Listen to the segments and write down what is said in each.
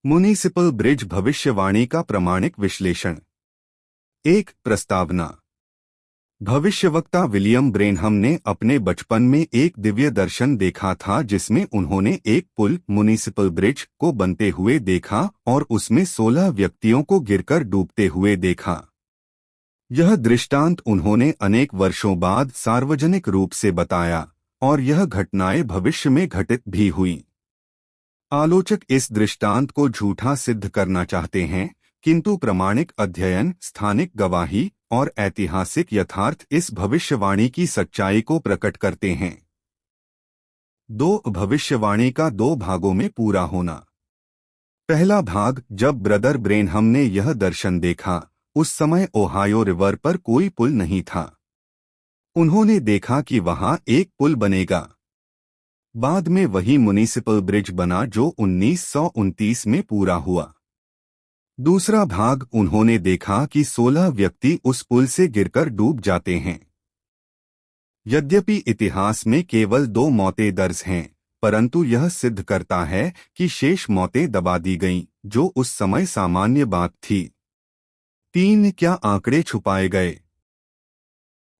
Municipal bridge भविष्यवाणी का प्रामाणिक विश्लेषण। एक प्रस्तावना। भविष्यवक्ता विलियम ब्रेनहम ने अपने बचपन में एक दिव्य दर्शन देखा था जिसमें उन्होंने एक पुल म्युनिसिपल ब्रिज को बनते हुए देखा और उसमें 16 व्यक्तियों को गिरकर डूबते हुए देखा। यह दृष्टांत उन्होंने अनेक वर्षों बाद सार्वजनिक रूप से बताया और यह घटनाएं भविष्य में घटित भी हुईं। आलोचक इस दृष्टांत को झूठा सिद्ध करना चाहते हैं, किंतु प्रामाणिक अध्ययन, स्थानिक गवाही और ऐतिहासिक यथार्थ इस भविष्यवाणी की सच्चाई को प्रकट करते हैं। भविष्यवाणी का 2 भागों में पूरा होना। पहला भाग। जब ब्रदर ब्रेनहम ने यह दर्शन देखा, उस समय ओहायो रिवर पर कोई पुल नहीं था। उन्होंने देखा कि वहां एक पुल बनेगा। बाद में वही म्युनिसिपल ब्रिज बना जो 1929 में पूरा हुआ। दूसरा भाग। उन्होंने देखा कि 16 व्यक्ति उस पुल से गिरकर डूब जाते हैं। यद्यपि इतिहास में केवल 2 मौतें दर्ज हैं, परंतु यह सिद्ध करता है कि शेष मौतें दबा दी गईं, जो उस समय सामान्य बात थी। 3 क्या आंकड़े छुपाए गए?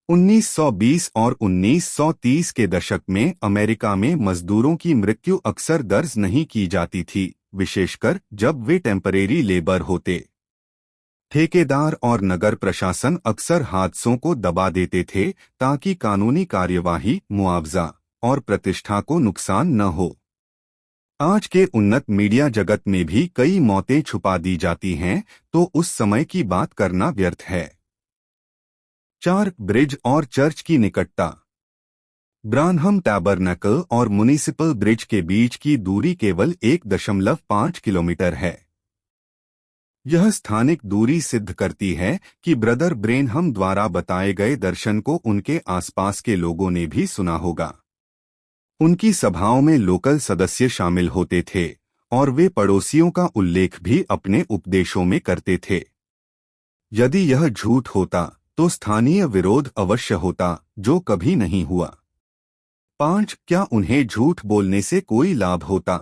1920 और 1930 के दशक में अमेरिका में मजदूरों की मृत्यु अक्सर दर्ज नहीं की जाती थी, विशेषकर जब वे टेम्परेरी लेबर होते। ठेकेदार और नगर प्रशासन अक्सर हादसों को दबा देते थे ताकि कानूनी कार्यवाही, मुआवजा और प्रतिष्ठा को नुकसान न हो। आज के उन्नत मीडिया जगत में भी कई मौतें छुपा दी जाती हैं, तो उस समय की बात करना व्यर्थ है। 4 ब्रिज और चर्च की निकटता। ब्रानहम टैबरनेकल और म्युनिसिपल ब्रिज के बीच की दूरी केवल 1.5 किलोमीटर है। यह स्थानिक दूरी सिद्ध करती है कि ब्रदर ब्रेनहम द्वारा बताए गए दर्शन को उनके आसपास के लोगों ने भी सुना होगा। उनकी सभाओं में लोकल सदस्य शामिल होते थे और वे पड़ोसियों का उल्लेख भी अपने उपदेशों में करते थे। यदि यह झूठ होता तो स्थानीय विरोध अवश्य होता, जो कभी नहीं हुआ। 5 क्या उन्हें झूठ बोलने से कोई लाभ होता?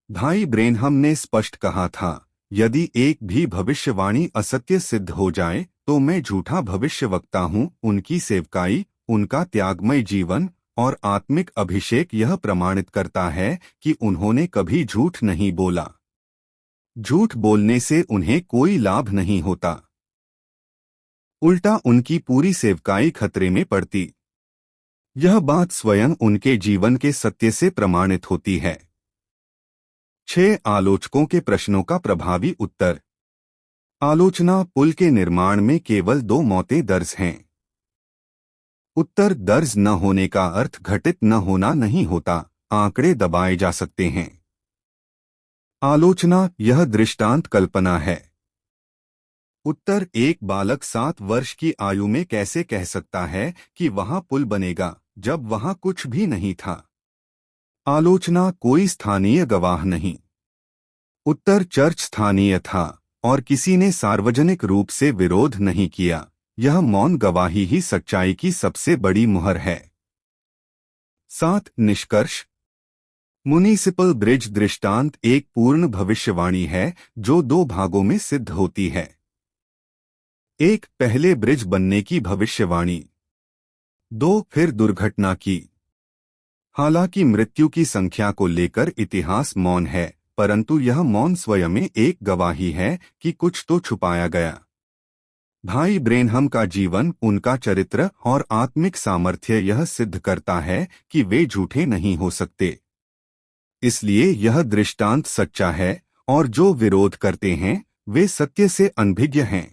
भाई ब्रेनहम ने स्पष्ट कहा था, यदि एक भी भविष्यवाणी असत्य सिद्ध हो जाए तो मैं झूठा भविष्यवक्ता हूं। उनकी सेवकाई, उनका त्यागमय जीवन और आत्मिक अभिषेक यह प्रमाणित करता है कि उन्होंने कभी झूठ नहीं बोला। झूठ बोलने से उन्हें कोई लाभ नहीं होता, उल्टा उनकी पूरी सेवकाई खतरे में पड़ती। यह बात स्वयं उनके जीवन के सत्य से प्रमाणित होती है। 6 आलोचकों के प्रश्नों का प्रभावी उत्तर। आलोचना। पुल के निर्माण में केवल 2 मौतें दर्ज हैं। उत्तर। दर्ज न होने का अर्थ घटित न होना नहीं होता, आंकड़े दबाए जा सकते हैं। आलोचना। यह दृष्टांत कल्पना है। उत्तर। एक बालक 7 वर्ष की आयु में कैसे कह सकता है कि वहां पुल बनेगा जब वहां कुछ भी नहीं था? आलोचना। कोई स्थानीय गवाह नहीं। उत्तर। चर्च स्थानीय था और किसी ने सार्वजनिक रूप से विरोध नहीं किया। यह मौन गवाही ही सच्चाई की सबसे बड़ी मुहर है। 7 निष्कर्ष। म्युनिसिपल ब्रिज दृष्टांत एक पूर्ण भविष्यवाणी है जो 2 भागों में सिद्ध होती है। 1 पहले ब्रिज बनने की भविष्यवाणी। 2 फिर दुर्घटना की। हालांकि मृत्यु की संख्या को लेकर इतिहास मौन है, परंतु यह मौन स्वयं में एक गवाही है कि कुछ तो छुपाया गया। भाई ब्रेनहम का जीवन, उनका चरित्र और आत्मिक सामर्थ्य यह सिद्ध करता है कि वे झूठे नहीं हो सकते। इसलिए यह दृष्टांत सच्चा है और जो विरोध करते हैं वे सत्य से अनभिज्ञ हैं।